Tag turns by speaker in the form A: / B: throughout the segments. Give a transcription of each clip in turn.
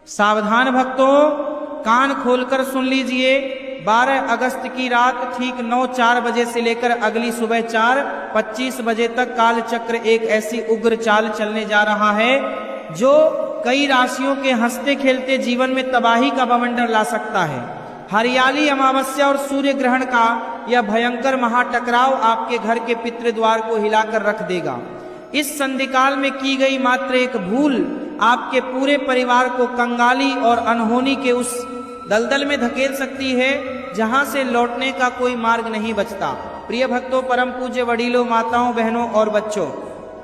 A: सावधान भक्तों, कान खोलकर सुन लीजिए। 12 अगस्त की रात ठीक 9:04 बजे से लेकर अगली सुबह 4:25 बजे तक काल चक्र एक ऐसी उग्र चाल चलने जा रहा है जो कई राशियों के हंसते खेलते जीवन में तबाही का बवंडर ला सकता है। हरियाली अमावस्या और सूर्य ग्रहण का यह भयंकर महाटकराव आपके घर के पितृद्वार को हिलाकर रख देगा। इस संधिकाल में की गई मात्र एक भूल आपके पूरे परिवार को कंगाली और अनहोनी के उस दलदल में धकेल सकती है जहां से लौटने का कोई मार्ग नहीं बचता। प्रिय भक्तों, परम पूज्य वडीलों, माताओं, बहनों और बच्चों,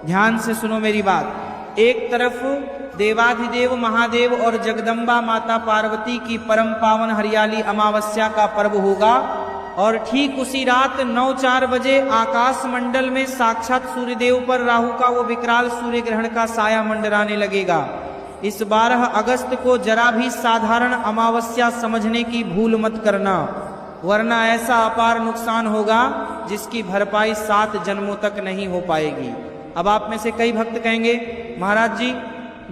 A: ध्यान से सुनो मेरी बात। एक तरफ देवाधिदेव महादेव और जगदम्बा माता पार्वती की परम पावन हरियाली अमावस्या का पर्व होगा और ठीक उसी रात 9:04 बजे आकाश मंडल में साक्षात सूर्यदेव पर राहु का वो विकराल सूर्य ग्रहण का साया मंडराने लगेगा। इस 12 अगस्त को जरा भी साधारण अमावस्या समझने की भूल मत करना, वरना ऐसा अपार नुकसान होगा जिसकी भरपाई 7 जन्मों तक नहीं हो पाएगी। अब आप में से कई भक्त कहेंगे, महाराज जी,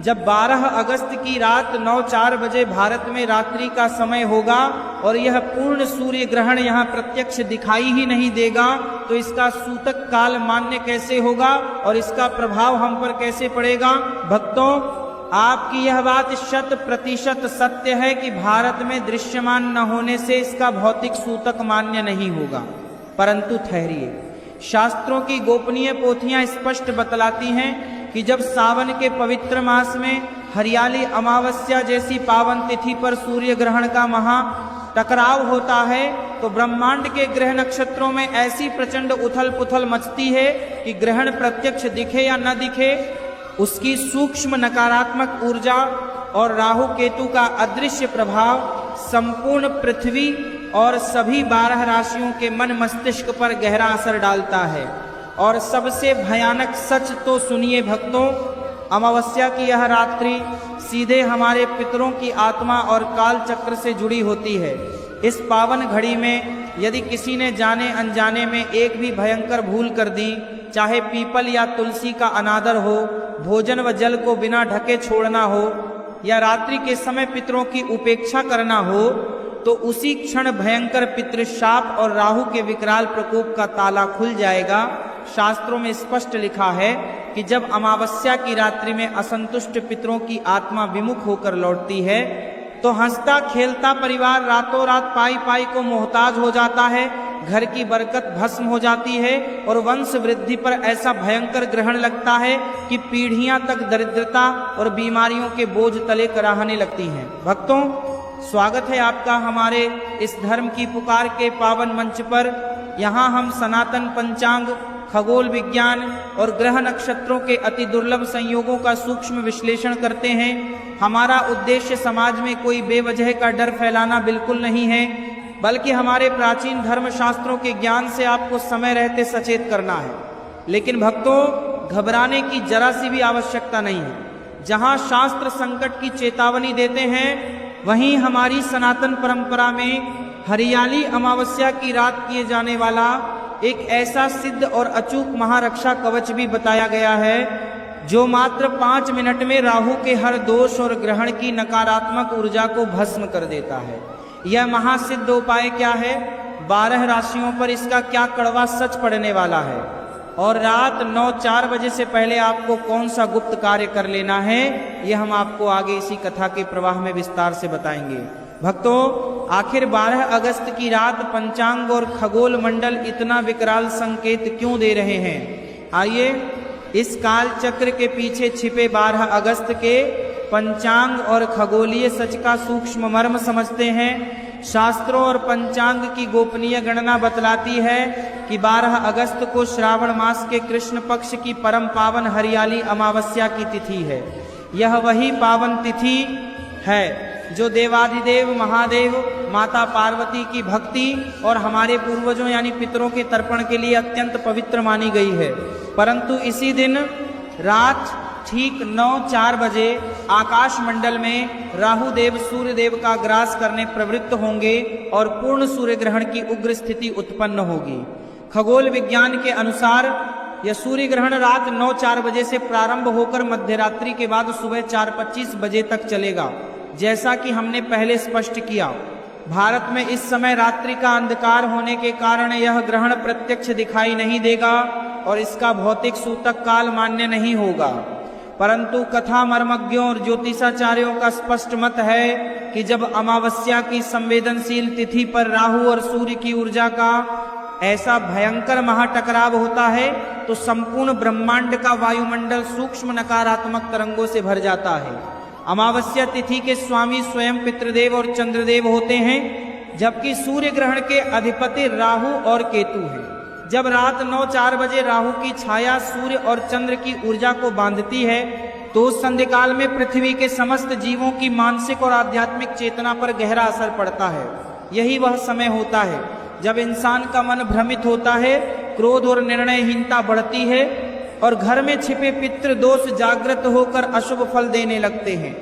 A: जब 12 अगस्त की रात 9:04 बजे भारत में रात्रि का समय होगा और यह पूर्ण सूर्य ग्रहण यहाँ प्रत्यक्ष दिखाई ही नहीं देगा तो इसका सूतक काल मान्य कैसे होगा और इसका प्रभाव हम पर कैसे पड़ेगा? भक्तों, आपकी यह बात 100% सत्य है कि भारत में दृश्यमान न होने से इसका भौतिक सूतक मान्य नहीं होगा, परंतु ठहरिए, शास्त्रों की गोपनीय पोथियां स्पष्ट बतलाती हैं कि जब सावन के पवित्र मास में हरियाली अमावस्या जैसी पावन तिथि पर सूर्य ग्रहण का महा टकराव होता है तो ब्रह्मांड के ग्रह नक्षत्रों में ऐसी प्रचंड उथल पुथल मचती है कि ग्रहण प्रत्यक्ष दिखे या न दिखे, उसकी सूक्ष्म नकारात्मक ऊर्जा और राहु केतु का अदृश्य प्रभाव संपूर्ण पृथ्वी और सभी 12 राशियों के मन मस्तिष्क पर गहरा असर डालता है। और सबसे भयानक सच तो सुनिए भक्तों, अमावस्या की यह रात्रि सीधे हमारे पितरों की आत्मा और काल चक्र से जुड़ी होती है। इस पावन घड़ी में यदि किसी ने जाने अनजाने में एक भी भयंकर भूल कर दी, चाहे पीपल या तुलसी का अनादर हो, भोजन व जल को बिना ढके छोड़ना हो या रात्रि के समय पितरों की उपेक्षा करना हो, तो उसी क्षण भयंकर पितृशाप और राहु के विकराल प्रकोप का ताला खुल जाएगा। शास्त्रों में स्पष्ट लिखा है कि जब अमावस्या की रात्रि में असंतुष्ट पितरों की आत्मा विमुख होकर लौटती है तो हंसता खेलता परिवार रातों रात पाई पाई को मोहताज हो जाता है, घर की बरकत भस्म हो जाती है और वंश वृद्धि पर ऐसा भयंकर ग्रहण लगता है कि पीढ़ियां तक दरिद्रता और बीमारियों के बोझ तले कराहने लगती हैं। भक्तों, स्वागत है आपका हमारे इस धर्म की पुकार के पावन मंच पर। यहाँ हम सनातन पंचांग, खगोल विज्ञान और ग्रह नक्षत्रों के अति दुर्लभ संयोगों का सूक्ष्म विश्लेषण करते हैं। हमारा उद्देश्य समाज में कोई बेवजह का डर फैलाना बिल्कुल नहीं है, बल्कि हमारे प्राचीन धर्म शास्त्रों के ज्ञान से आपको समय रहते सचेत करना है। लेकिन भक्तों, घबराने की जरा सी भी आवश्यकता नहीं है। जहां शास्त्र संकट की चेतावनी देते हैं, वहीं हमारी सनातन परंपरा में हरियाली अमावस्या की रात किए जाने वाला एक ऐसा सिद्ध और अचूक महारक्षा कवच भी बताया गया है जो मात्र 5 मिनट में राहु के हर दोष और ग्रहण की नकारात्मक ऊर्जा को भस्म कर देता है। यह महासिद्ध उपाय क्या है, 12 राशियों पर इसका क्या कड़वा सच पड़ने वाला है और रात 9:04 बजे से पहले आपको कौन सा गुप्त कार्य कर लेना है, यह हम आपको आगे इसी कथा के प्रवाह में विस्तार से बताएंगे। भक्तों, आखिर 12 अगस्त की रात पंचांग और खगोल मंडल इतना विकराल संकेत क्यों दे रहे हैं? आइए इस काल चक्र के पीछे छिपे 12 अगस्त के पंचांग और खगोलीय सच का सूक्ष्म मर्म समझते हैं। शास्त्रों और पंचांग की गोपनीय गणना बतलाती है कि 12 अगस्त को श्रावण मास के कृष्ण पक्ष की परम पावन हरियाली अमावस्या की तिथि है। यह वही पावन तिथि है जो देवाधिदेव महादेव, माता पार्वती की भक्ति और हमारे पूर्वजों यानी पितरों के तर्पण के लिए अत्यंत पवित्र मानी गई है। परंतु इसी दिन रात ठीक 9:04 बजे आकाश मंडल में राहु देव सूर्य देव का ग्रास करने प्रवृत्त होंगे और पूर्ण सूर्य ग्रहण की उग्र स्थिति उत्पन्न होगी। खगोल विज्ञान के अनुसार यह सूर्य ग्रहण रात 9:04 बजे से प्रारंभ होकर मध्यरात्रि के बाद सुबह 4:25 बजे तक चलेगा जैसा कि हमने पहले स्पष्ट किया, भारत में इस समय रात्रि का अंधकार होने के कारण यह ग्रहण प्रत्यक्ष दिखाई नहीं देगा और इसका भौतिक सूतक काल मान्य नहीं होगा, परंतु कथा मर्मज्ञों और ज्योतिषाचार्यों का स्पष्ट मत है कि जब अमावस्या की संवेदनशील तिथि पर राहु और सूर्य की ऊर्जा का ऐसा भयंकर महाटकराव होता है तो संपूर्ण ब्रह्मांड का वायुमंडल सूक्ष्म नकारात्मक तरंगों से भर जाता है। अमावस्या तिथि के स्वामी स्वयं पितृदेव और चंद्रदेव होते हैं, जबकि सूर्य ग्रहण के अधिपति राहु और केतु हैं। जब रात 9:04 बजे राहु की छाया सूर्य और चंद्र की ऊर्जा को बांधती है तो उस संध्याकाल में पृथ्वी के समस्त जीवों की मानसिक और आध्यात्मिक चेतना पर गहरा असर पड़ता है। यही वह समय होता है जब इंसान का मन भ्रमित होता है, क्रोध और निर्णयहीनता बढ़ती है और घर में छिपे पितृ दोष जागृत होकर अशुभ फल देने लगते हैं।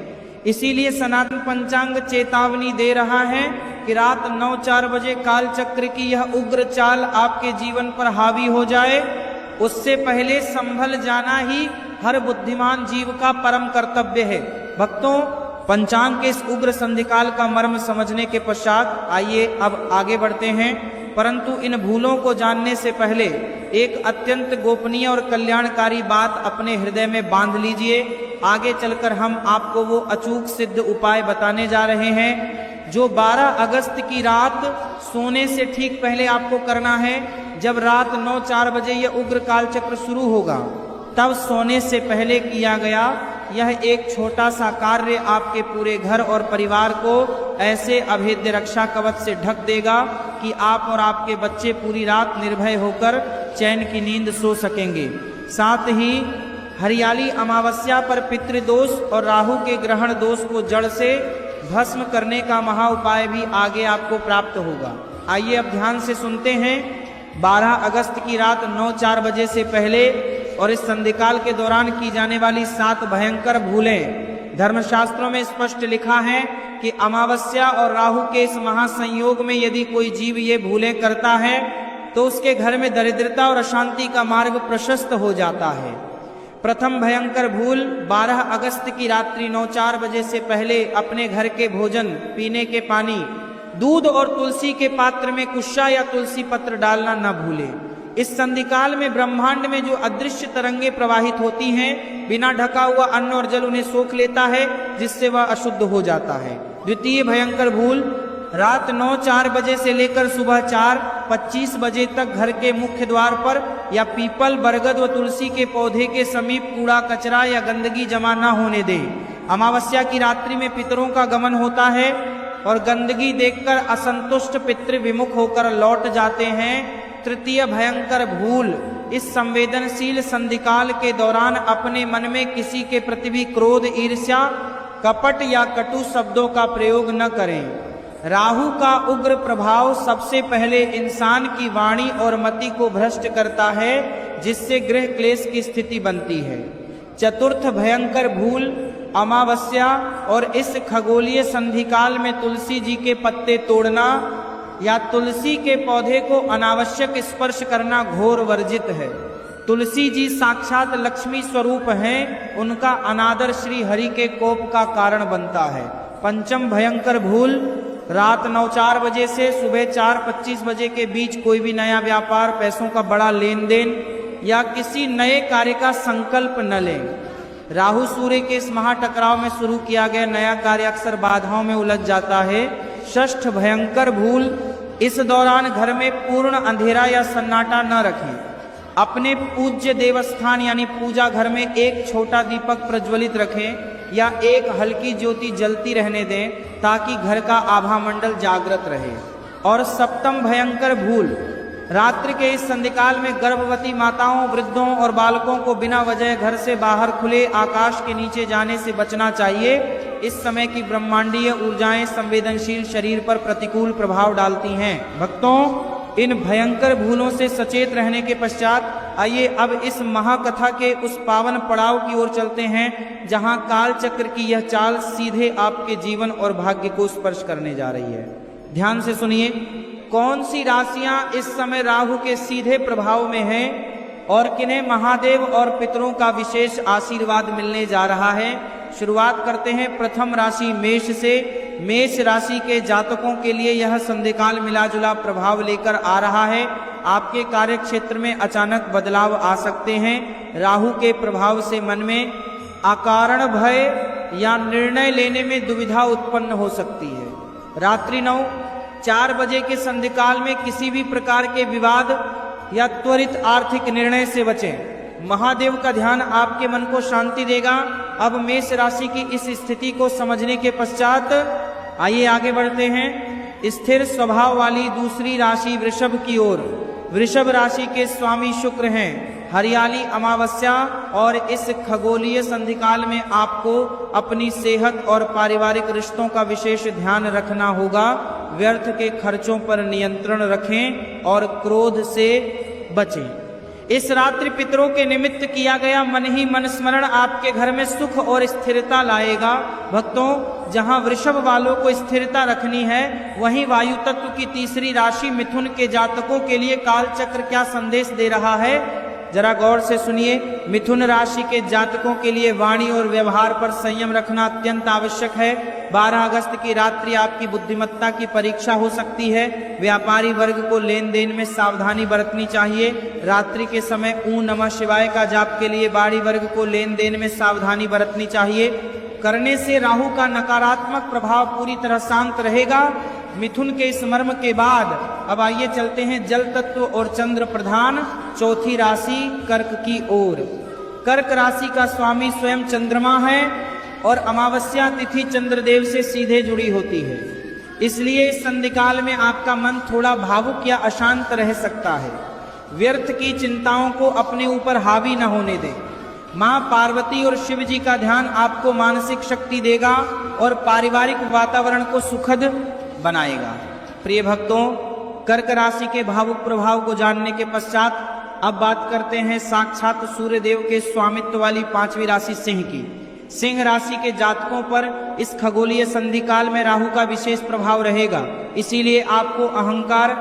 A: इसीलिए सनातन पंचांग चेतावनी दे रहा है कि रात 9:04 बजे काल चक्र की यह उग्र चाल आपके जीवन पर हावी हो जाए, उससे पहले संभल जाना ही हर बुद्धिमान जीव का परम कर्तव्य है। भक्तों, पंचांग के इस उग्र संधिकाल का मर्म समझने के पश्चात आइए अब आगे बढ़ते हैं, परंतु इन भूलों को जानने से पहले एक अत्यंत गोपनीय और कल्याणकारी बात अपने हृदय में बांध लीजिए। आगे चलकर हम आपको वो अचूक सिद्ध उपाय बताने जा रहे हैं जो 12 अगस्त की रात सोने से ठीक पहले आपको करना है। जब रात 9:04 बजे यह उग्र काल चक्र शुरू होगा तब सोने से पहले किया गया यह एक छोटा सा कार्य आपके पूरे घर और परिवार को ऐसे अभेद्य रक्षा कवच से ढक देगा कि आप और आपके बच्चे पूरी रात निर्भय होकर चैन की नींद सो सकेंगे। साथ ही हरियाली अमावस्या पर पितृदोष और राहु के ग्रहण दोष को जड़ से भस्म करने का महा उपाय भी आगे आपको प्राप्त होगा। आइए अब ध्यान से सुनते हैं। 12 अगस्त की रात 9:04 बजे से पहले और इस संधिकाल के दौरान की जाने वाली 7 भयंकर भूलें। धर्मशास्त्रों में स्पष्ट लिखा है कि अमावस्या और राहु के इस महासंयोग में यदि कोई जीव ये भूलें करता है तो उसके घर में दरिद्रता और अशांति का मार्ग प्रशस्त हो जाता है। प्रथम भयंकर भूल 12 अगस्त की रात्रि 9:04 बजे से पहले अपने घर के भोजन, पीने के पानी, दूध और तुलसी के पात्र में कुशा या तुलसी पत्र डालना न भूले। इस संधिकाल में ब्रह्मांड में जो अदृश्य तरंगे प्रवाहित होती हैं, बिना ढका हुआ अन्न और जल उन्हें सोख लेता है, जिससे वह अशुद्ध हो जाता है। द्वितीय भयंकर भूल रात 9:04 बजे से लेकर सुबह 4:25 बजे तक घर के मुख्य द्वार पर या पीपल, बरगद व तुलसी के पौधे के समीप कूड़ा कचरा या गंदगी जमा न होने दें। अमावस्या की रात्रि में पितरों का गमन होता है और गंदगी देखकर असंतुष्ट पितृ विमुख होकर लौट जाते हैं। तृतीय भयंकर भूल इस संवेदनशील संधिकाल के दौरान अपने मन में किसी के प्रति भी क्रोध, ईर्ष्या, कपट या कटु शब्दों का प्रयोग न करें। राहु का उग्र प्रभाव सबसे पहले इंसान की वाणी और मति को भ्रष्ट करता है, जिससे गृह क्लेश की स्थिति बनती है। चतुर्थ भयंकर भूल अमावस्या और इस खगोलीय संधिकाल में तुलसी जी के पत्ते तोड़ना या तुलसी के पौधे को अनावश्यक स्पर्श करना घोर वर्जित है। तुलसी जी साक्षात लक्ष्मी स्वरूप हैं, उनका अनादर श्री हरि के कोप का कारण बनता है। पंचम भयंकर भूल रात 9:04 बजे से सुबह 4:25 बजे के बीच कोई भी नया व्यापार, पैसों का बड़ा लेन देन या किसी नए कार्य का संकल्प न लें। राहु सूर्य के इस महाटकराव में शुरू किया गया नया कार्य अक्सर बाधाओं में उलझ जाता है। षष्ठ भयंकर भूल इस दौरान घर में पूर्ण अंधेरा या सन्नाटा न रखें। अपने पूज्य देवस्थान यानी पूजा घर में एक छोटा दीपक प्रज्वलित रखें या एक हल्की ज्योति जलती रहने दें ताकि घर का आभा मंडल जागृत रहे। और सप्तम भयंकर भूल रात्रि के इस संधिकाल में गर्भवती माताओं, वृद्धों और बालकों को बिना वजह घर से बाहर खुले आकाश के नीचे जाने से बचना चाहिए। इस समय की ब्रह्मांडीय ऊर्जाएं संवेदनशील शरीर पर प्रतिकूल प्रभाव डालती हैं। भक्तों, इन भयंकर भूलों से सचेत रहने के पश्चात आइए अब इस महाकथा के उस पावन पड़ाव की ओर चलते हैं जहां काल चक्र की यह चाल सीधे आपके जीवन और भाग्य को स्पर्श करने जा रही है। ध्यान से सुनिए, कौन सी राशियां इस समय राहु के सीधे प्रभाव में हैं और किन्हें महादेव और पितरों का विशेष आशीर्वाद मिलने जा रहा है, शुरुआत करते हैं प्रथम राशि मेष से। मेष राशि के जातकों के लिए यह संधिकाल मिलाजुला प्रभाव लेकर आ रहा है। आपके कार्य क्षेत्र में अचानक बदलाव आ सकते हैं। राहु के प्रभाव से मन में अकारण भय या निर्णय लेने में दुविधा उत्पन्न हो सकती है। रात्रि 9:04 बजे के संधिकाल में किसी भी प्रकार के विवाद या त्वरित आर्थिक निर्णय से बचें। महादेव का ध्यान आपके मन को शांति देगा। अब मेष राशि की इस स्थिति को समझने के पश्चात आइए आगे बढ़ते हैं स्थिर स्वभाव वाली दूसरी राशि वृषभ की ओर। वृषभ राशि के स्वामी शुक्र हैं। हरियाली अमावस्या और इस खगोलीय संधिकाल में आपको अपनी सेहत और पारिवारिक रिश्तों का विशेष ध्यान रखना होगा। व्यर्थ के खर्चों पर नियंत्रण रखें और क्रोध से बचें। इस रात्रि पितरों के निमित्त किया गया मन ही मन स्मरण आपके घर में सुख और स्थिरता लाएगा। भक्तों, जहां वृषभ वालों को स्थिरता रखनी है, वहीं वायु तत्व की तीसरी राशि मिथुन के जातकों के लिए कालचक्र क्या संदेश दे रहा है, जरा गौर से सुनिए। मिथुन राशि के जातकों के लिए वाणी और व्यवहार पर संयम रखना अत्यंत आवश्यक है। 12 अगस्त की रात्रि आपकी बुद्धिमत्ता की परीक्षा हो सकती है। व्यापारी वर्ग को लेन देन में सावधानी बरतनी चाहिए। रात्रि के समय ॐ नमः शिवाय का जाप के लिए बाड़ी वर्ग को लेन देन में सावधानी बरतनी चाहिए। करने से राहु का नकारात्मक प्रभाव पूरी तरह शांत रहेगा। मिथुन के इस मर्म के बाद अब आइए चलते हैं जल तत्व और चंद्र प्रधान चौथी राशि कर्क की ओर। कर्क राशि का स्वामी स्वयं चंद्रमा है और अमावस्या तिथि चंद्रदेव से सीधे जुड़ी होती है। इसलिए इस संधिकाल में आपका मन थोड़ा भावुक या अशांत रह सकता है। व्यर्थ की चिंताओं को अपने ऊपर हावी न होने दें। मां पार्वती और शिव जी का ध्यान आपको मानसिक शक्ति देगा और पारिवारिक वातावरण को सुखद बनाएगा। प्रिय भक्तों, कर्क राशि के भावुक प्रभाव को जानने के पश्चात अब बात करते हैं साक्षात सूर्य देव के स्वामित्व वाली 5वीं राशि सिंह की। सिंह राशि के जातकों पर इस खगोलीय संधिकाल में राहु का विशेष प्रभाव रहेगा। इसीलिए आपको अहंकार,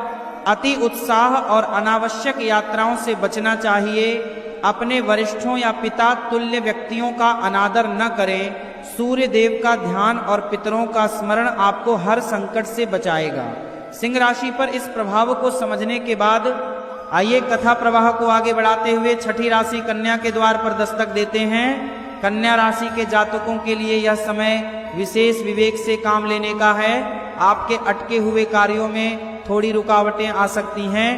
A: अति उत्साह और अनावश्यक यात्राओं से बचना चाहिए। अपने वरिष्ठों या पिता तुल्य व्यक्तियों का अनादर न करें। सूर्य देव का ध्यान और पितरों का स्मरण आपको हर संकट से बचाएगा। सिंह राशि पर इस प्रभाव को समझने के बाद आइए कथा प्रवाह को आगे बढ़ाते हुए छठी राशि कन्या के द्वार पर दस्तक देते हैं। कन्या राशि के जातकों के लिए यह समय विशेष विवेक से काम लेने का है। आपके अटके हुए कार्यों में थोड़ी रुकावटें आ सकती हैं,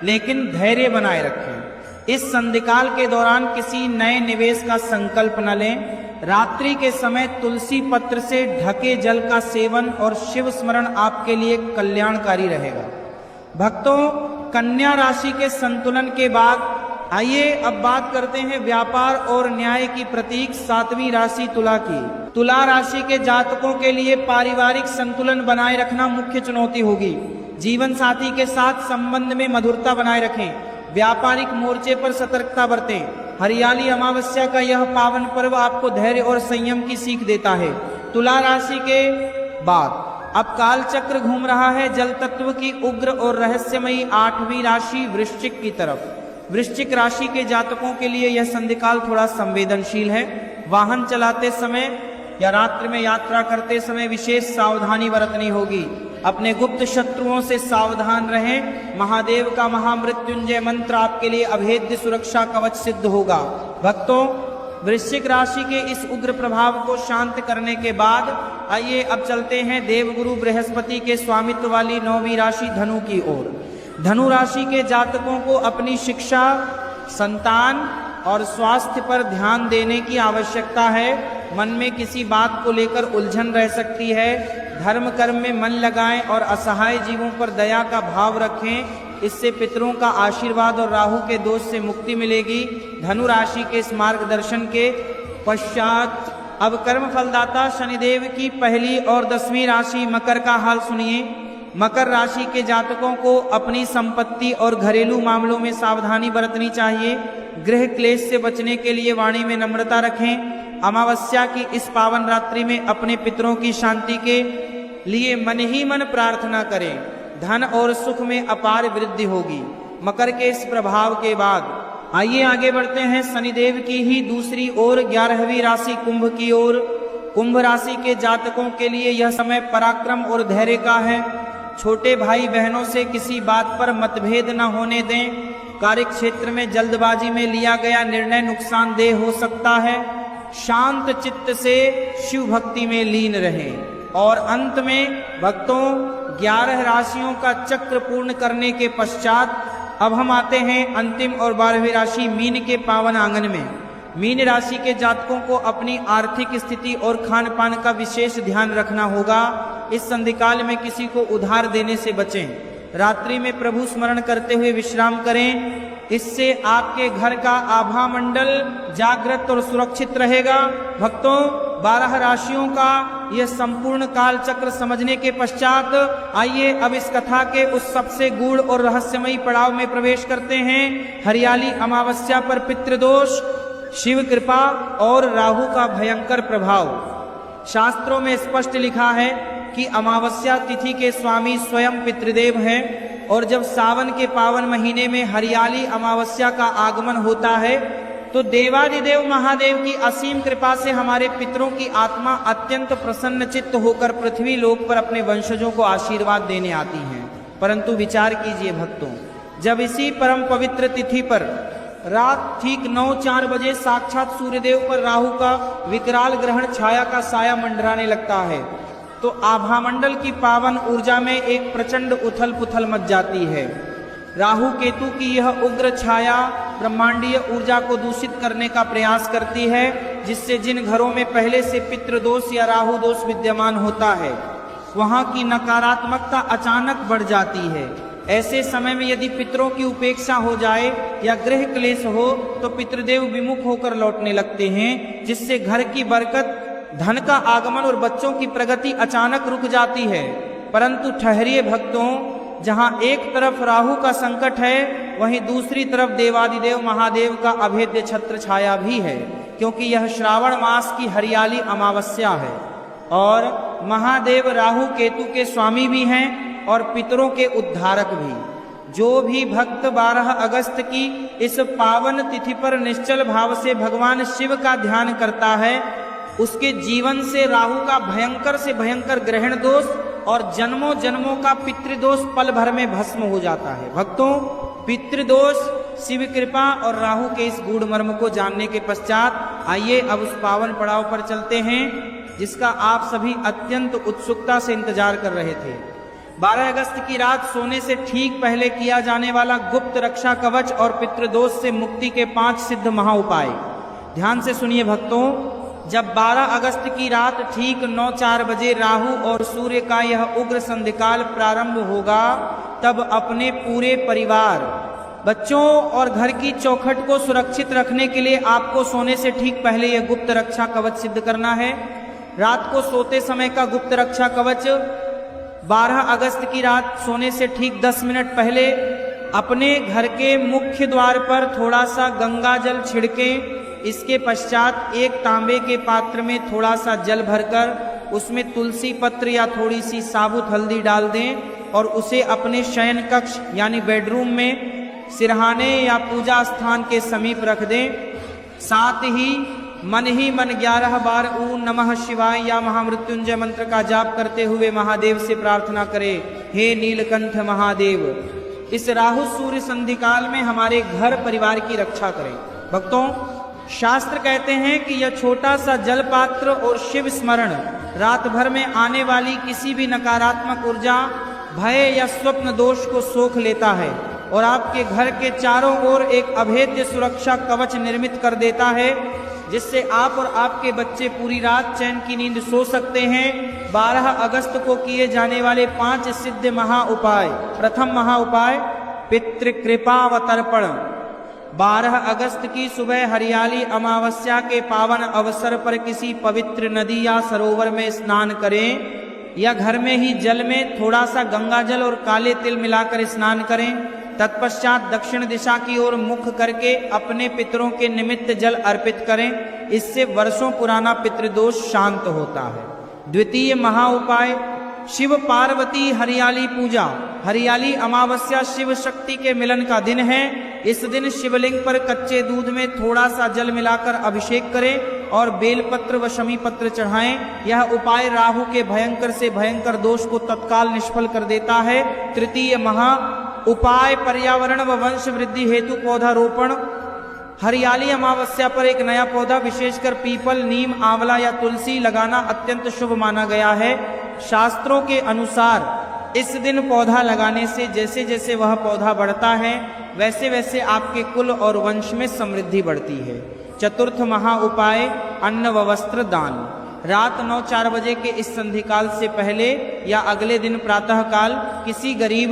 A: लेकिन धैर्य बनाए रखें। इस संधिकाल के दौरान किसी नए निवेश का संकल्प न लें। रात्रि के समय तुलसी पत्र से ढके जल का सेवन और शिव स्मरण आपके लिए कल्याणकारी रहेगा। भक्तों, कन्या राशि के संतुलन के बाद आइए अब बात करते हैं व्यापार और न्याय की प्रतीक 7वीं राशि तुला की। तुला राशि के जातकों के लिए पारिवारिक संतुलन बनाए रखना मुख्य चुनौती होगी। जीवन साथी के साथ संबंध में मधुरता बनाए रखें। व्यापारिक मोर्चे पर सतर्कता बरतें। हरियाली अमावस्या का यह पावन पर्व आपको धैर्य और संयम की सीख देता है। तुला राशि के बाद अब काल चक्र घूम रहा है जल तत्व की उग्र और रहस्यमयी 8वीं राशि वृश्चिक की तरफ। वृश्चिक राशि के जातकों के लिए यह संधिकाल थोड़ा संवेदनशील है। वाहन चलाते समय या रात्रि में यात्रा करते समय विशेष सावधानी बरतनी होगी। अपने गुप्त शत्रुओं से सावधान रहें। महादेव का महामृत्युंजय मंत्र आपके लिए अभेद्य सुरक्षा कवच सिद्ध होगा। भक्तों, वृश्चिक राशि के इस उग्र प्रभाव को शांत करने के बाद आइए अब चलते हैं देवगुरु बृहस्पति के स्वामित्व वाली 9वीं राशि धनु की ओर। धनु राशि के जातकों को अपनी शिक्षा, संतान और स्वास्थ्य पर ध्यान देने की आवश्यकता है। मन में किसी बात को लेकर उलझन रह सकती है। धर्म कर्म में मन लगाएं और असहाय जीवों पर दया का भाव रखें। इससे पितरों का आशीर्वाद और राहु के दोष से मुक्ति मिलेगी। धनु राशि के इस मार्गदर्शन के पश्चात अब कर्म फलदाता शनिदेव की पहली और 10वीं राशि मकर का हाल सुनिए। मकर राशि के जातकों को अपनी संपत्ति और घरेलू मामलों में सावधानी बरतनी चाहिए। गृह क्लेश से बचने के लिए वाणी में नम्रता रखें। अमावस्या की इस पावन रात्रि में अपने पितरों की शांति के लिए मन ही मन प्रार्थना करें। धन और सुख में अपार वृद्धि होगी। मकर के इस प्रभाव के बाद आइए आगे बढ़ते हैं शनिदेव की ही दूसरी ओर 11वीं राशि कुंभ की ओर। कुंभ राशि के जातकों के लिए यह समय पराक्रम और धैर्य का है। छोटे भाई बहनों से किसी बात पर मतभेद न होने दें। कार्य क्षेत्र में जल्दबाजी में लिया गया निर्णय नुकसानदेह हो सकता है। शांत चित्त से शिव भक्ति में लीन रहें। और अंत में भक्तों 11 राशियों का चक्र पूर्ण करने के पश्चात अब हम आते हैं अंतिम और 12वीं राशि मीन के पावन आंगन में। मीन राशि के जातकों को अपनी आर्थिक स्थिति और खान पान का विशेष ध्यान रखना होगा। इस संधिकाल में किसी को उधार देने से बचें। रात्रि में प्रभु स्मरण करते हुए विश्राम करें। इससे आपके घर का आभा मंडल जागृत और सुरक्षित रहेगा। भक्तों 12 राशियों का यह संपूर्ण काल चक्र समझने के पश्चात आइए अब इस कथा के उस सबसे गूढ़ और रहस्यमयी पड़ाव में प्रवेश करते हैं। हरियाली अमावस्या पर पितृदोष, शिव कृपा और राहु का भयंकर प्रभाव। शास्त्रों में स्पष्ट लिखा है कि अमावस्या तिथि के स्वामी स्वयं पितृदेव हैं और जब सावन के पावन महीने में हरियाली अमावस्या का आगमन होता है तो देवादिदेव महादेव की असीम कृपा से हमारे पितरों की आत्मा अत्यंत प्रसन्न चित्त होकर पृथ्वी लोक पर अपने वंशजों को आशीर्वाद देने आती हैं। परंतु विचार कीजिए भक्तों, जब इसी परम पवित्र तिथि पर रात ठीक 9-4 बजे साक्षात सूर्यदेव पर राहु का विकराल ग्रहण छाया का साया मंडराने लगता है तो आभामंडल की पावन ऊर्जा में एक प्रचंड उथल पुथल मच जाती है। राहु केतु की यह उग्र छाया ब्रह्मांडीय ऊर्जा को दूषित करने का प्रयास करती है, जिससे जिन घरों में पहले से पितृदोष या राहु दोष विद्यमान होता है वहां की नकारात्मकता अचानक बढ़ जाती है। ऐसे समय में यदि पितरों की उपेक्षा हो जाए या गृह क्लेश हो तो पितृदेव विमुख होकर लौटने लगते हैं, जिससे घर की बरकत, धन का आगमन और बच्चों की प्रगति अचानक रुक जाती है। परंतु ठहरिए भक्तों, जहां एक तरफ राहु का संकट है वहीं दूसरी तरफ देवादिदेव महादेव का अभेद्य छत्र छाया भी है, क्योंकि यह श्रावण मास की हरियाली अमावस्या है और महादेव राहु केतु के स्वामी भी हैं और पितरों के उद्धारक भी। जो भी भक्त 12 अगस्त की इस पावन तिथि पर निश्चल भाव से भगवान शिव का ध्यान करता है उसके जीवन से राहु का भयंकर से भयंकर ग्रहण दोष और जन्मों जन्मों का पितृदोष पल भर में भस्म हो जाता है। भक्तों, पितृदोष, शिव कृपा और राहु के इस गूढ़ मर्म को जानने के पश्चात आइए अब उस पावन पड़ाव पर चलते हैं जिसका आप सभी अत्यंत उत्सुकता से इंतजार कर रहे थे। 12 अगस्त की रात सोने से ठीक पहले किया जाने वाला गुप्त रक्षा कवच और पितृदोष से मुक्ति के 5 सिद्ध महाउपाय। ध्यान से सुनिए भक्तों, जब 12 अगस्त की रात ठीक 9-4 बजे राहु और सूर्य का यह उग्र संधिकाल प्रारंभ होगा तब अपने पूरे परिवार, बच्चों और घर की चौखट को सुरक्षित रखने के लिए आपको सोने से ठीक पहले यह गुप्त रक्षा कवच सिद्ध करना है। रात को सोते समय का गुप्त रक्षा कवच 12 अगस्त की रात सोने से ठीक 10 मिनट पहले अपने घर के मुख्य द्वार पर थोड़ा सा गंगा जल छिड़कें। इसके पश्चात एक तांबे के पात्र में थोड़ा सा जल भरकर उसमें तुलसी पत्र या थोड़ी सी साबुत हल्दी डाल दें और उसे अपने शयन कक्ष यानी बेडरूम में सिरहाने या पूजा स्थान के समीप रख दें। साथ ही मन 11 बार ओम नमः शिवाय या महामृत्युंजय मंत्र का जाप करते हुए महादेव से प्रार्थना करें, हे नीलकंठ महादेव इस राहु सूर्य संधिकाल में हमारे घर परिवार की रक्षा करें। भक्तों, शास्त्र कहते हैं कि यह छोटा सा जल पात्र और शिव स्मरण रात भर में आने वाली किसी भी नकारात्मक ऊर्जा, भय या स्वप्न दोष को सोख लेता है और आपके घर के चारों ओर एक अभेद्य सुरक्षा कवच निर्मित कर देता है, जिससे आप और आपके बच्चे पूरी रात चैन की नींद सो सकते हैं। 12 अगस्त को किए जाने वाले 5 सिद्ध महा उपाय। प्रथम महा उपाय पितृकृपावतर्पण। 12 अगस्त की सुबह हरियाली अमावस्या के पावन अवसर पर किसी पवित्र नदी या सरोवर में स्नान करें या घर में ही जल में थोड़ा सा गंगा जल और काले तिल मिलाकर स्नान करें। तत्पश्चात दक्षिण दिशा की ओर मुख करके अपने पितरों के निमित्त जल अर्पित करें। इससे वर्षों पुराना पितृदोष शांत होता है। द्वितीय महा उपाय शिव पार्वती हरियाली पूजा। हरियाली अमावस्या शिव शक्ति के मिलन का दिन है इस दिन शिवलिंग पर कच्चे दूध में थोड़ा सा जल मिलाकर अभिषेक करें और बेलपत्र व शमी पत्र चढ़ाएं। यह उपाय राहु के भयंकर से भयंकर दोष को तत्काल निष्फल कर देता है। तृतीय महा उपाय पर्यावरण व वंश वृद्धि हेतु पौधारोपण। हरियाली अमावस्या पर एक नया पौधा विशेषकर पीपल, नीम, आंवला या तुलसी लगाना अत्यंत शुभ माना गया है। शास्त्रों के अनुसार इस दिन पौधा लगाने से जैसे जैसे वह पौधा बढ़ता है वैसे वैसे आपके कुल और वंश में समृद्धि बढ़ती है। चतुर्थ महा उपाय अन्न व वस्त्र दान। रात 9-4 बजे के इस संधिकाल से पहले या अगले दिन प्रातः काल किसी गरीब,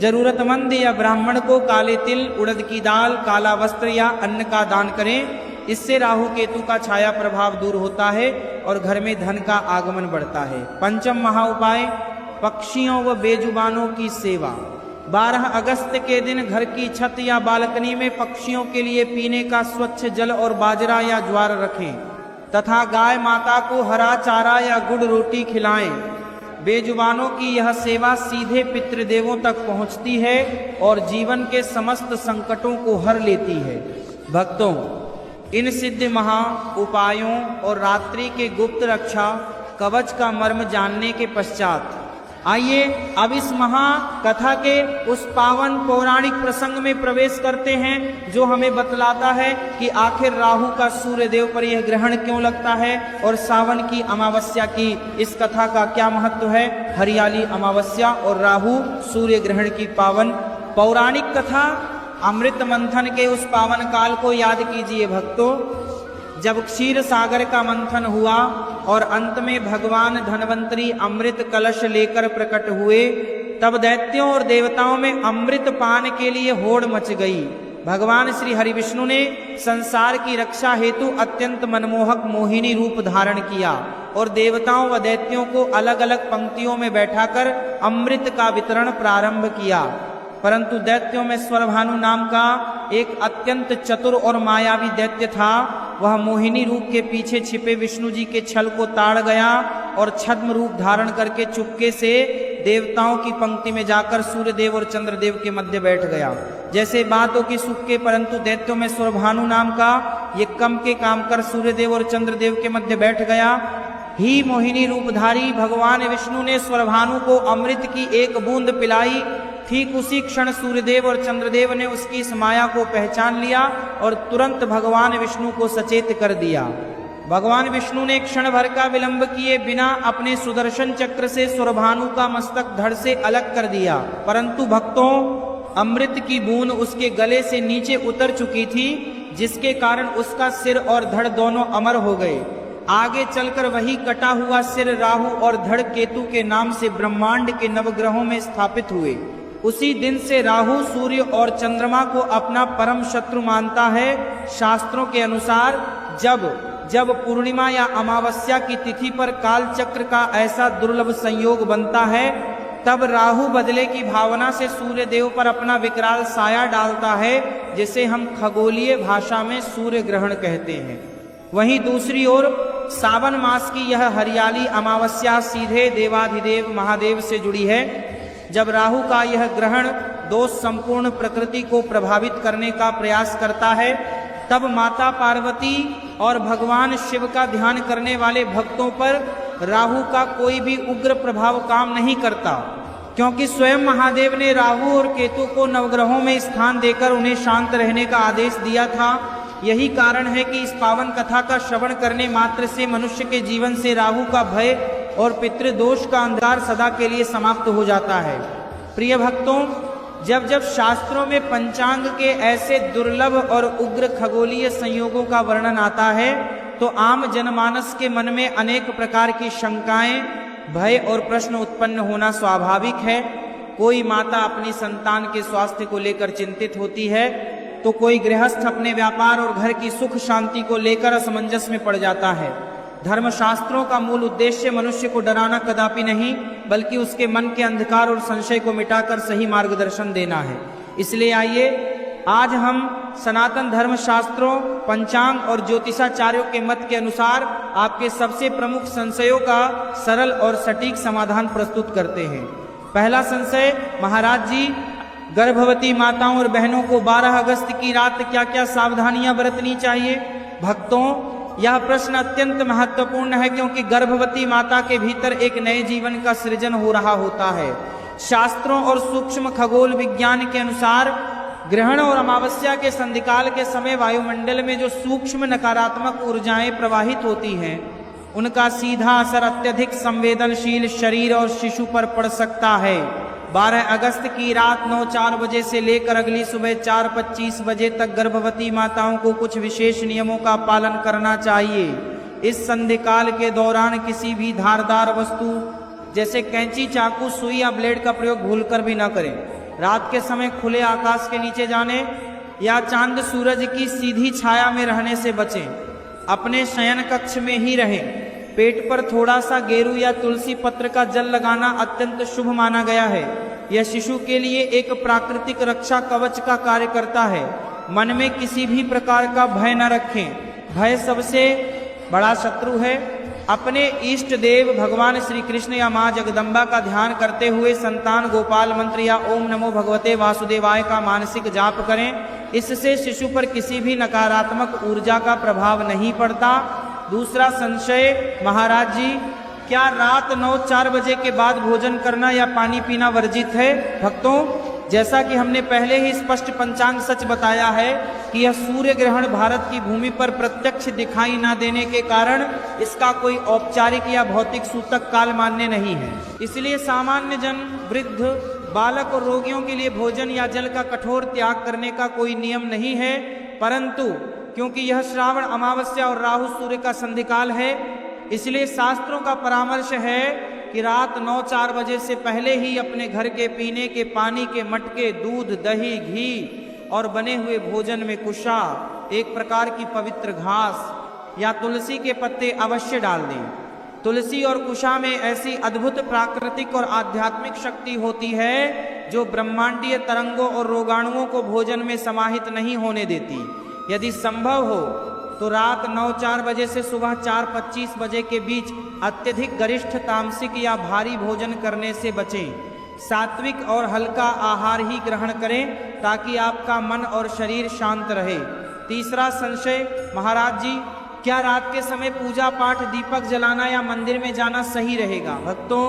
A: जरूरतमंद या ब्राह्मण को काले तिल, उड़द की दाल, काला वस्त्र या अन्न का दान करें। इससे राहु केतु का छाया प्रभाव दूर होता है और घर में धन का आगमन बढ़ता है। पंचम महा उपाय पक्षियों व बेजुबानों की सेवा। 12 अगस्त के दिन घर की छत या बालकनी में पक्षियों के लिए पीने का स्वच्छ जल और बाजरा या ज्वार रखें तथा गाय माता को हरा चारा या गुड़ रोटी खिलाएं। बेजुबानों की यह सेवा सीधे पितृदेवों तक पहुंचती है और जीवन के समस्त संकटों को हर लेती है। भक्तों, इन सिद्ध महा उपायों और रात्रि के गुप्त रक्षा कवच का मर्म जानने के पश्चात आइए अब इस महा कथा के उस पावन पौराणिक प्रसंग में प्रवेश करते हैं जो हमें बतलाता है कि आखिर राहु का सूर्य देव पर यह ग्रहण क्यों लगता है और सावन की अमावस्या की इस कथा का क्या महत्व है। हरियाली अमावस्या और राहु सूर्य ग्रहण की पावन पौराणिक कथा। अमृत मंथन के उस पावन काल को याद कीजिए भक्तों, जब क्षीर सागर का मंथन हुआ और अंत में भगवान धन्वंतरी अमृत कलश लेकर प्रकट हुए, तब दैत्यों और देवताओं में अमृत पान के लिए होड़ मच गई। भगवान श्री हरिविष्णु ने संसार की रक्षा हेतु अत्यंत मनमोहक मोहिनी रूप धारण किया और देवताओं व दैत्यों को अलग अलग पंक्तियों में बैठाकर अमृत का वितरण प्रारंभ किया। परंतु दैत्यों में स्वरभानु नाम का एक अत्यंत चतुर और मायावी दैत्य था। वह मोहिनी रूप के पीछे छिपे विष्णु जी के छल को ताड़ गया और छद्म रूप धारण करके चुपके से देवताओं की पंक्ति में जाकर सूर्यदेव और चंद्रदेव के मध्य बैठ गया। जैसे बातों की सुख के, परंतु दैत्यों में स्वरभानु नाम का ये कम के काम कर सूर्यदेव और चंद्रदेव के मध्य बैठ गया। ही मोहिनी रूपधारी भगवान विष्णु ने स्वरभानु को अमृत की एक बूंद पिलाई। ठीक उसी क्षण सूर्यदेव और चंद्रदेव ने उसकी इस माया को पहचान लिया और तुरंत भगवान विष्णु को सचेत कर दिया। भगवान विष्णु ने क्षण भर का विलंब किए बिना अपने सुदर्शन चक्र से स्वरभानु का मस्तक धड़ से अलग कर दिया। परंतु भक्तों, अमृत की बूंद उसके गले से नीचे उतर चुकी थी, जिसके कारण उसका सिर और धड़ दोनों अमर हो गए। आगे चलकर वही कटा हुआ सिर राहु और धड़ केतु के नाम से ब्रह्मांड के नवग्रहों में स्थापित हुए। उसी दिन से राहु सूर्य और चंद्रमा को अपना परम शत्रु मानता है। शास्त्रों के अनुसार जब पूर्णिमा या अमावस्या की तिथि पर काल चक्र का ऐसा दुर्लभ संयोग बनता है, तब राहु बदले की भावना से सूर्य देव पर अपना विकराल साया डालता है, जिसे हम खगोलीय भाषा में सूर्य ग्रहण कहते हैं। वहीं दूसरी ओर सावन मास की यह हरियाली अमावस्या सीधे देवाधिदेव महादेव से जुड़ी है। जब राहु का यह ग्रहण दोष संपूर्ण प्रकृति को प्रभावित करने का प्रयास करता है, तब माता पार्वती और भगवान शिव का ध्यान करने वाले भक्तों पर राहु का कोई भी उग्र प्रभाव काम नहीं करता, क्योंकि स्वयं महादेव ने राहु और केतु को नवग्रहों में स्थान देकर उन्हें शांत रहने का आदेश दिया था। यही कारण है कि इस पावन कथा का श्रवण करने मात्र से मनुष्य के जीवन से राहु का भय और पितृदोष का अंधकार सदा के लिए समाप्त हो जाता है। प्रिय भक्तों, जब जब शास्त्रों में पंचांग के ऐसे दुर्लभ और उग्र खगोलीय संयोगों का वर्णन आता है, तो आम जनमानस के मन में अनेक प्रकार की शंकाएं, भय और प्रश्न उत्पन्न होना स्वाभाविक है। कोई माता अपनी संतान के स्वास्थ्य को लेकर चिंतित होती है, तो कोई गृहस्थ अपने व्यापार और घर की सुख शांति को लेकर असमंजस में पड़ जाता है। धर्मशास्त्रों का मूल उद्देश्य मनुष्य को डराना कदापि नहीं, बल्कि उसके मन के अंधकार और संशय को मिटाकर सही मार्गदर्शन देना है। इसलिए आइए आज हम सनातन धर्मशास्त्रों, पंचांग और ज्योतिषाचार्यों के मत के अनुसार आपके सबसे प्रमुख संशयों का सरल और सटीक समाधान प्रस्तुत करते हैं। पहला संशय, महाराज जी, गर्भवती माताओं और बहनों को 12 अगस्त की रात क्या क्या सावधानियां बरतनी चाहिए? भक्तों, यह प्रश्न अत्यंत महत्वपूर्ण है, क्योंकि गर्भवती माता के भीतर एक नए जीवन का सृजन हो रहा होता है। शास्त्रों और सूक्ष्म खगोल विज्ञान के अनुसार ग्रहण और अमावस्या के संधिकाल के समय वायुमंडल में जो सूक्ष्म नकारात्मक ऊर्जाएं प्रवाहित होती हैं, उनका सीधा असर अत्यधिक संवेदनशील शरीर और शिशु पर पड़ सकता है। 12 अगस्त की रात 9:04 बजे से लेकर अगली सुबह 4:25 बजे तक गर्भवती माताओं को कुछ विशेष नियमों का पालन करना चाहिए। इस संधिकाल के दौरान किसी भी धारदार वस्तु जैसे कैंची, चाकू, सुई या ब्लेड का प्रयोग भूलकर भी न करें। रात के समय खुले आकाश के नीचे जाने या चांद सूरज की सीधी छाया में रहने से बचें। अपने शयन कक्ष में ही रहें। पेट पर थोड़ा सा गेरू या तुलसी पत्र का जल लगाना अत्यंत शुभ माना गया है। यह शिशु के लिए एक प्राकृतिक रक्षा कवच का कार्य करता है। मन में किसी भी प्रकार का भय न रखें। भय सबसे बड़ा शत्रु है। अपने इष्ट देव भगवान श्री कृष्ण या माँ जगदम्बा का ध्यान करते हुए संतान गोपाल मंत्र या ओम नमो भगवते वासुदेवाय का मानसिक जाप करें। इससे शिशु पर किसी भी नकारात्मक ऊर्जा का प्रभाव नहीं पड़ता। दूसरा संशय, महाराज जी, क्या रात 9:04 बजे के बाद भोजन करना या पानी पीना वर्जित है? भक्तों, जैसा कि हमने पहले ही स्पष्ट पंचांग सच बताया है कि यह सूर्य ग्रहण भारत की भूमि पर प्रत्यक्ष दिखाई न देने के कारण इसका कोई औपचारिक या भौतिक सूतक काल मान्य नहीं है। इसलिए सामान्य जन, वृद्ध, बालक और रोगियों के लिए भोजन या जल का कठोर त्याग करने का कोई नियम नहीं है। परंतु क्योंकि यह श्रावण अमावस्या और राहु सूर्य का संधिकाल है, इसलिए शास्त्रों का परामर्श है कि रात 9:04 बजे से पहले ही अपने घर के पीने के पानी के मटके, दूध, दही, घी और बने हुए भोजन में कुशा, एक प्रकार की पवित्र घास या तुलसी के पत्ते अवश्य डाल दें। तुलसी और कुशा में ऐसी अद्भुत प्राकृतिक और आध्यात्मिक शक्ति होती है जो ब्रह्मांडीय तरंगों और रोगाणुओं को भोजन में समाहित नहीं होने देती। यदि संभव हो तो रात 9:04 बजे से सुबह 4:25 बजे के बीच अत्यधिक गरिष्ठ तामसिक या भारी भोजन करने से बचें। सात्विक और हल्का आहार ही ग्रहण करें ताकि आपका मन और शरीर शांत रहे। तीसरा संशय, महाराज जी, क्या रात के समय पूजा पाठ, दीपक जलाना या मंदिर में जाना सही रहेगा? भक्तों,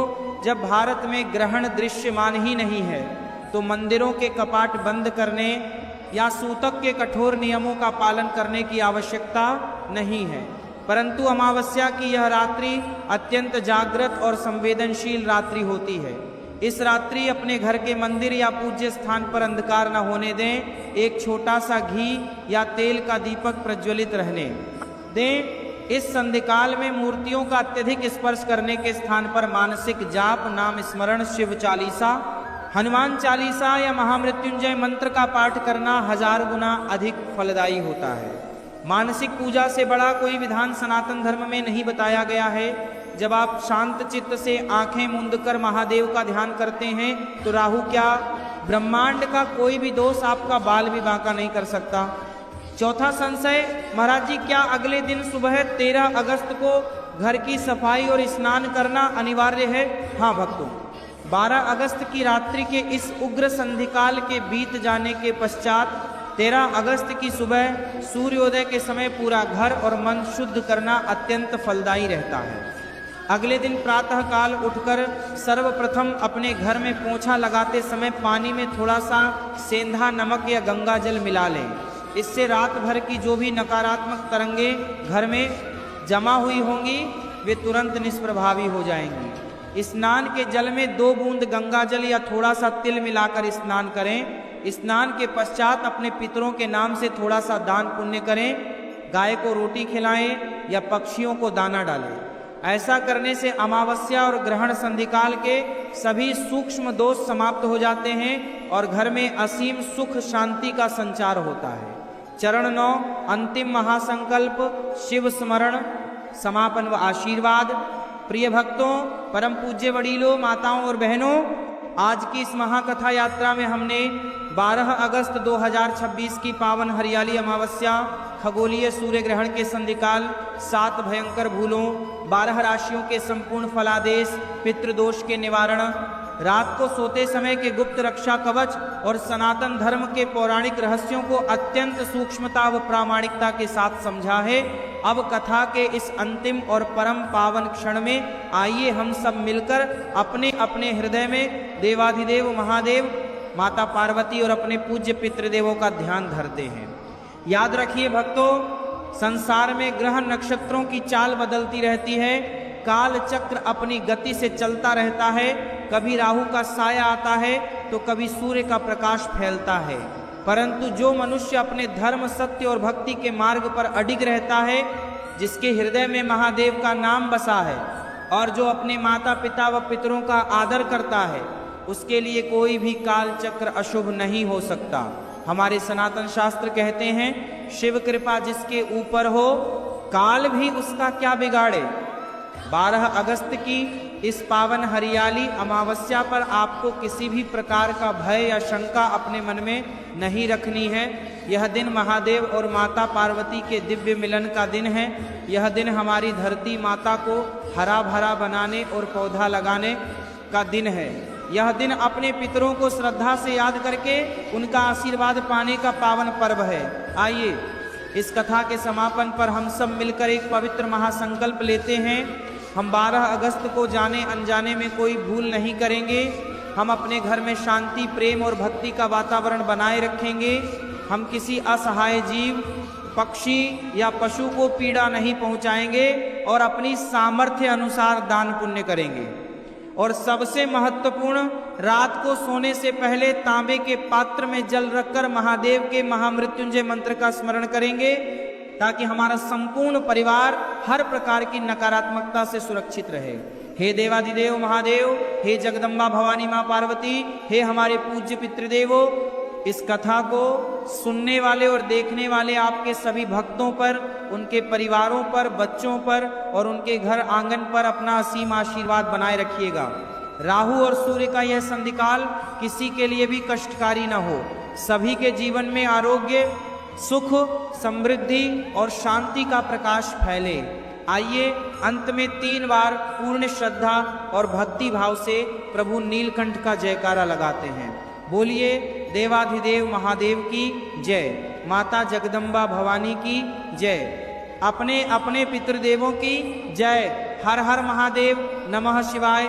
A: जब भारत में ग्रहण दृश्यमान ही नहीं है तो मंदिरों के कपाट बंद करने या सूतक के कठोर नियमों का पालन करने की आवश्यकता नहीं है। परंतु अमावस्या की यह रात्रि अत्यंत जागृत और संवेदनशील रात्रि होती है। इस रात्रि अपने घर के मंदिर या पूज्य स्थान पर अंधकार न होने दें। एक छोटा सा घी या तेल का दीपक प्रज्वलित रहने दें। इस संधिकाल में मूर्तियों का अत्यधिक स्पर्श करने के स्थान पर मानसिक जाप, नाम स्मरण, शिव चालीसा, हनुमान चालीसा या महामृत्युंजय मंत्र का पाठ करना 1000 गुना अधिक फलदायी होता है। मानसिक पूजा से बड़ा कोई विधान सनातन धर्म में नहीं बताया गया है। जब आप शांत चित्त से आंखें मूंद कर महादेव का ध्यान करते हैं तो राहु क्या, ब्रह्मांड का कोई भी दोष आपका बाल भी बांका नहीं कर सकता। चौथा संशय, महाराज जी, क्या अगले दिन सुबह 13 अगस्त को घर की सफाई और स्नान करना अनिवार्य है? हाँ भक्तों, 12 अगस्त की रात्रि के इस उग्र संधिकाल के बीत जाने के पश्चात 13 अगस्त की सुबह सूर्योदय के समय पूरा घर और मन शुद्ध करना अत्यंत फलदायी रहता है। अगले दिन प्रातः काल उठकर सर्वप्रथम अपने घर में पोंछा लगाते समय पानी में थोड़ा सा सेंधा नमक या गंगा जल मिला लें। इससे रात भर की जो भी नकारात्मक तरंगें घर में जमा हुई होंगी वे तुरंत निष्प्रभावी हो जाएंगी। स्नान के जल में 2 बूंद गंगा जल या थोड़ा सा तिल मिलाकर स्नान करें। स्नान के पश्चात अपने पितरों के नाम से थोड़ा सा दान पुण्य करें। गाय को रोटी खिलाएं या पक्षियों को दाना डालें। ऐसा करने से अमावस्या और ग्रहण संधिकाल के सभी सूक्ष्म दोष समाप्त हो जाते हैं और घर में असीम सुख शांति का संचार होता है। चरण 9, अंतिम महासंकल्प, शिव स्मरण, समापन व आशीर्वाद। प्रिय भक्तों, परम पूज्य वडीलों, माताओं और बहनों, आज की इस महाकथा यात्रा में हमने 12 अगस्त 2026 की पावन हरियाली अमावस्या, खगोलीय सूर्य ग्रहण के संधिकाल, 7 भयंकर भूलों, 12 राशियों के संपूर्ण फलादेश, पितृदोष के निवारण, रात को सोते समय के गुप्त रक्षा कवच और सनातन धर्म के पौराणिक रहस्यों को अत्यंत सूक्ष्मता व प्रामाणिकता के साथ समझा है। अब कथा के इस अंतिम और परम पावन क्षण में आइए हम सब मिलकर अपने अपने हृदय में देवाधिदेव महादेव, माता पार्वती और अपने पूज्य पितृदेवों का ध्यान धरते हैं। याद रखिए भक्तों, संसार में ग्रह नक्षत्रों की चाल बदलती रहती है, काल चक्र अपनी गति से चलता रहता है। कभी राहु का साया आता है तो कभी सूर्य का प्रकाश फैलता है, परंतु जो मनुष्य अपने धर्म, सत्य और भक्ति के मार्ग पर अडिग रहता है, जिसके हृदय में महादेव का नाम बसा है और जो अपने माता पिता व पितरों का आदर करता है, उसके लिए कोई भी काल चक्र अशुभ नहीं हो सकता। हमारे सनातन शास्त्र कहते हैं, शिव कृपा जिसके ऊपर हो, काल भी उसका क्या बिगाड़े। 12 अगस्त की इस पावन हरियाली अमावस्या पर आपको किसी भी प्रकार का भय या शंका अपने मन में नहीं रखनी है। यह दिन महादेव और माता पार्वती के दिव्य मिलन का दिन है। यह दिन हमारी धरती माता को हरा भरा बनाने और पौधा लगाने का दिन है। यह दिन अपने पितरों को श्रद्धा से याद करके उनका आशीर्वाद पाने का पावन पर्व है। आइए इस कथा के समापन पर हम सब मिलकर एक पवित्र महासंकल्प लेते हैं। हम 12 अगस्त को जाने अनजाने में कोई भूल नहीं करेंगे। हम अपने घर में शांति, प्रेम और भक्ति का वातावरण बनाए रखेंगे। हम किसी असहाय जीव, पक्षी या पशु को पीड़ा नहीं पहुंचाएंगे और अपनी सामर्थ्य अनुसार दान पुण्य करेंगे। और सबसे महत्वपूर्ण, रात को सोने से पहले तांबे के पात्र में जल रखकर महादेव के महामृत्युंजय मंत्र का स्मरण करेंगे, ताकि हमारा संपूर्ण परिवार हर प्रकार की नकारात्मकता से सुरक्षित रहे। हे देवाधिदेव महादेव, हे जगदम्बा भवानी माँ पार्वती, हे हमारे पूज्य पितृदेवों, इस कथा को सुनने वाले और देखने वाले आपके सभी भक्तों पर, उनके परिवारों पर, बच्चों पर और उनके घर आंगन पर अपना असीम आशीर्वाद बनाए रखिएगा। राहु और सूर्य का यह संधिकाल किसी के लिए भी कष्टकारी न हो। सभी के जीवन में आरोग्य, सुख, समृद्धि और शांति का प्रकाश फैले। आइए अंत में 3 बार पूर्ण श्रद्धा और भक्ति भाव से प्रभु नीलकंठ का जयकारा लगाते हैं। बोलिए देवाधिदेव महादेव की जय, माता जगदम्बा भवानी की जय, अपने अपने पितृदेवों की जय। हर हर महादेव, नमः शिवाय।